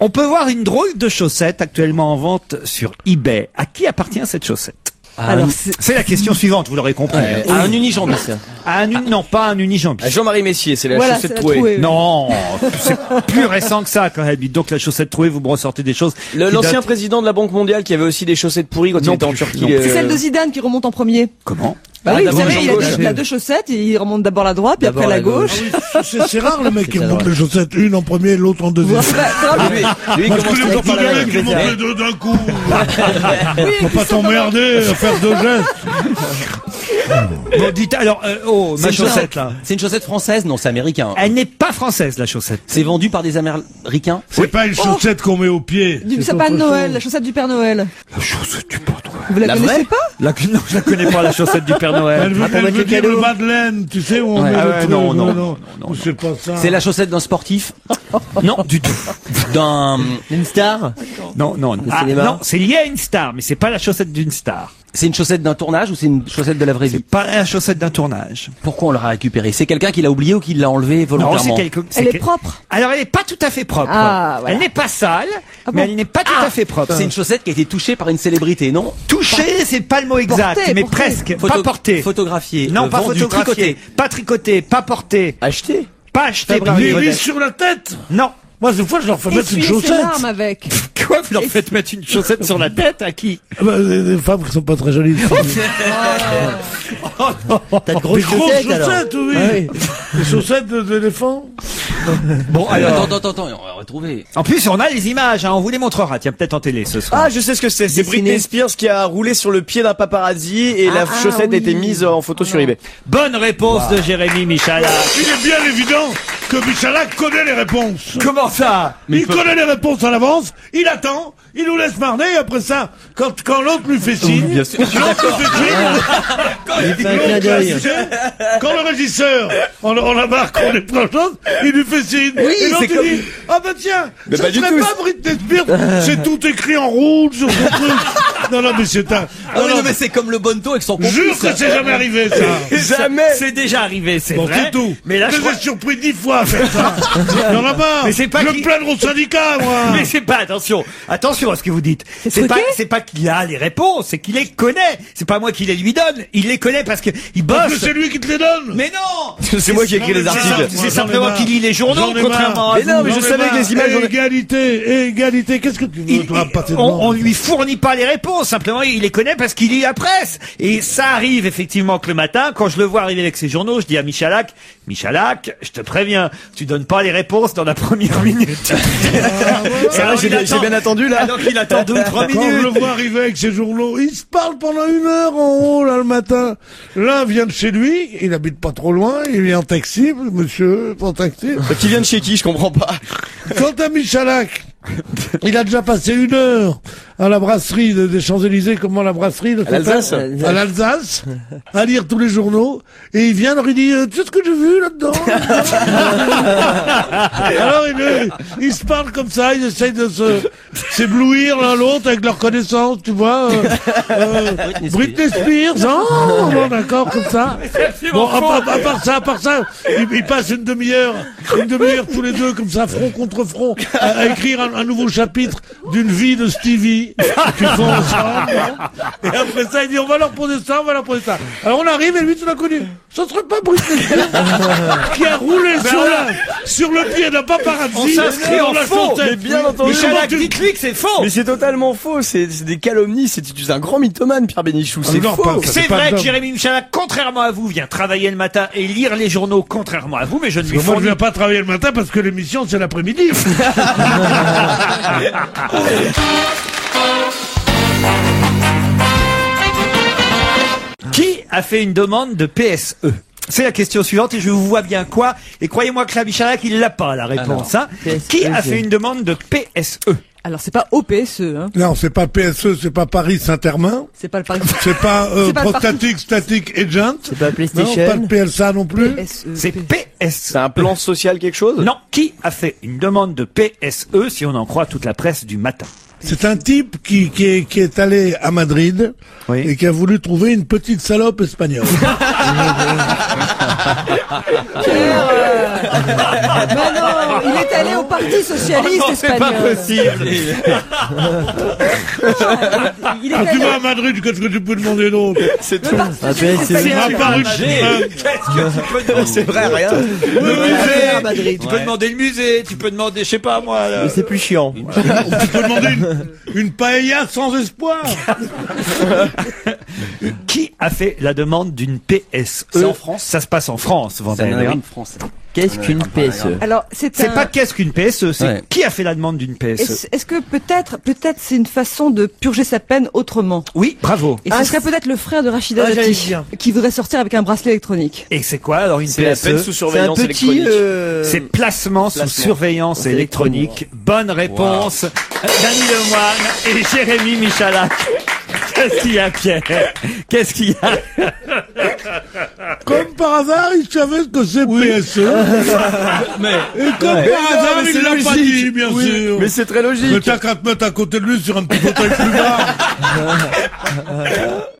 On peut voir une drôle de chaussette actuellement en vente sur eBay. À qui appartient cette chaussette? Alors, C'est la question suivante, vous l'aurez compris. À un unijambiste. Non, pas un unijambiste. Jean-Marie Messier, c'est la voilà, chaussette c'est la trouée. trouée. Non, c'est plus récent que ça quand même. Donc la chaussette trouée, vous me ressortez des choses. L'ancien datent- président de la Banque mondiale qui avait aussi des chaussettes pourries quand il Non était en plus, Turquie. non plus. C'est celle de Zidane qui remonte en premier. Comment? Bah oui, vous d'abord savez, la gauche. il a deux chaussettes, et il remonte d'abord la droite, puis après la gauche. C'est rare le mec qui remonte les chaussettes, une en premier, l'autre en deuxième. Lui, il Parce que commence les toujours par la mecs qui montent les deux d'un coup. Faut pas t'emmerder à faire deux gestes. Bon, dites alors, ma chaussette là. C'est une chaussette française? Non, c'est américain. Elle n'est pas française la chaussette. C'est vendu par des Américains? C'est pas une chaussette qu'on met au pied. Du C'est sapin de autre Noël, chose. la chaussette du Père Noël. La chaussette du Père Noël. Vous la connaissez pas? Non, je la connais pas la chaussette du Père Noël. Elle veut dire le bas de laine, tu sais où on met Ah le ouais, truc. non, C'est pas ça. C'est la chaussette d'un sportif? Non, du tout. D'un... Une star? Non. cinéma. Non, c'est lié à une star, mais c'est pas la chaussette d'une star. C'est une chaussette d'un tournage ou c'est une chaussette de la vraie C'est vie? pas la chaussette d'un tournage. Pourquoi on l'a récupérée? C'est quelqu'un qui l'a oublié ou qui l'a enlevé Non, volontairement? Elle est propre. Alors, elle n'est pas tout à fait propre. Ah, voilà. Elle n'est pas sale, Ah mais bon elle n'est pas tout à fait propre. C'est une chaussette qui a été touchée par une célébrité, non? Touché, c'est pas le mot exact, Porté, mais porté. presque. Pas porté. Photographiée. Non, pas vendue, photographié. tricotée. Pas tricoté, pas porté. Acheté. Pas acheté par Il les est mis vedettes. sur la tête. Non. Moi, des fois, je leur fais mettre une Essuyer ses chaussette. larmes avec. Quoi, vous leur faites mettre une chaussette sur la tête à qui? Ah bah, des femmes qui sont pas très jolies. T'as de Des grosses grosses chaussettes, alors. chaussettes, oui. Ah oui. Des chaussettes d'éléphant. Bon, alors. Attends, on va retrouver. En plus, on a les images, hein, on vous les montrera. Tiens, peut-être en télé ce soir. Ah, je sais ce que c'est. C'est Britney Spears qui a roulé sur le pied d'un paparazzi et la chaussette a oui. été mise en photo sur eBay. Bonne réponse de Jérémy Michalak. Il est bien évident que Michalak connaît les réponses. Comment ça? Il connaît les réponses à l'avance, il attend, il nous laisse marner, et après ça, quand l'autre lui fait signe, l'autre lui fait signe, Il fait un clin d'œil. quand le régisseur, on a marre qu'on est plein de choses, il lui fait signe. et l'autre c'est il dit, ah bah tiens, Mais ça pas du serait tout. pas Britney Spears, c'est tout écrit en rouge sur son truc. Non, mais c'est un... Ah oui, non, mais c'est comme le Bonneto avec son Jure complice. que c'est jamais arrivé, ça. Jamais. C'est déjà arrivé, c'est Bon, vrai. c'est tout. Mais là, je je crois... les ai surpris 10 fois à faire ça. Il y en a marre. Mais c'est pas je qui- me plaindre au syndicat, moi. Mais c'est pas, attention à ce que vous dites. C'est pas qu'il a les réponses, c'est qu'il les connaît. C'est pas moi qui les lui donne. Il les connaît parce que il Parce que bosse. c'est lui qui te les donne. Mais non! C'est moi qui ai écrit les articles. C'est simplement qu'il lit les journaux, J'en ai contrairement marre. à Mais non, vous. mais je J'en ai savais que marre. les images, on- Égalité, qu'est-ce que tu veux, toi, passer devant On lui fournit pas les réponses, simplement il les connaît parce qu'il lit la presse. Et ça arrive effectivement que le matin, quand je le vois arriver avec ses journaux, je dis à Michalak, je te préviens, tu donnes pas les réponses dans la première minute. Ça va, j'ai bien attendu là. Donc il attend 2 ou 3 Quand je minutes. le vois arriver avec ses journaux, il se parle pendant 1 heure en haut, là, le matin. L'un vient de chez lui, il habite pas trop loin, il vient en taxi, monsieur, en taxi. Qui vient de chez qui, je comprends pas. Quant à Michalak, il a déjà passé 1 heure à la brasserie des Champs-Élysées, comment la brasserie de l'Alsace. À l'Alsace, à lire tous les journaux, et il vient, alors il dit, tu sais ce que j'ai vu là-dedans? Alors il se parle comme ça, ils essayent de s'éblouir l'un l'autre avec leur connaissance, tu vois. Britney Spears, oh, bon, d'accord, comme ça. Bon, à part ça, ils passent une demi-heure tous les deux, comme ça, front contre front, à écrire un nouveau chapitre d'une vie de Stevie, qu'ils font ensemble. Et après ça, il dit, on va leur poser ça. Alors on arrive, et lui, tout d'un coup, dit, ce serait pas Britney Spears qui a roulé sur le pied d'un paparazzi. On s'inscrit en dans la faux. chaussette. Mais bien entendu. Michalak, dites-lui que c'est faux. Mais c'est totalement faux, c'est des calomnies, c'est un grand mythomane, Pierre Bénichou, c'est non, faux. pas- C'est pas vrai que d'homme. Jérémy Michalak, contrairement à vous, vient travailler le matin et lire les journaux, contrairement à vous, mais je ne lui Moi, je fournis viens pas travailler le matin parce que l'émission, c'est l'après-midi. Qui a fait une demande de PSE? C'est la question suivante et je vous vois bien quoi. Et croyez-moi que la Michalak, il l'a pas, la réponse. Hein. PSE, Qui a c'est- fait une demande de PSE? Alors c'est pas au PSE, hein. Non, c'est pas PSE, c'est pas Paris Saint-Germain, C'est pas le Paris. c'est pas C'est pas le Prostatic Static Agent, C'est pas non, PlayStation. pas le PLSA non plus. PSE. C'est PSE. C'est un plan social quelque chose? Non, qui a fait une demande de PSE si on en croit toute la presse du matin? C'est un type qui est allé à Madrid Oui. et qui a voulu trouver une petite salope espagnole. Bah non, il est allé au Parti Socialiste Non, c'est pas espagnol. possible. Il est Ah, tu allé vas à Madrid, qu'est-ce que tu peux demander d'autre? C'est le tout. Parti Ah, Socialiste c'est espagnol. À Paris, Qu'est-ce que tu peux demander? C'est vrai, rien. Le à musée. Madrid. Tu peux demander le musée, tu peux demander, je sais pas moi. là. Mais c'est plus chiant. tu peux demander une paella sans espoir. Qui a fait la demande d'une PSE? C'est en France. Ça se passe en France, Ça Vandel. n'en a une France. Qu'est-ce qu'une PSE? Alors c'est C'est un... pas qu'est-ce qu'une PSE, c'est Ouais. qui a fait la demande d'une PSE? Est-ce que peut-être c'est une façon de purger sa peine autrement? Oui, bravo. Et ce serait peut-être le frère de Rachida Ah, j'allais Dati dire. qui voudrait sortir avec un bracelet électronique. Et c'est quoi alors une C'est la peine PSE? sous C'est surveillance un petit, électronique. C'est placement sous Placement. surveillance C'est électronique. Bonne réponse. Dany Lemoine et Jérémy Michalak. Qu'est-ce qu'il y a, Pierre? Qu'est-ce qu'il y a? Comme par hasard, il savait ce que c'est PSE. Et comme par hasard, mais il c'est l'a pas logique. dit, bien Oui, sûr. mais c'est très Mais logique. t'as qu'à te mettre à côté de lui sur un petit fauteuil plus bas.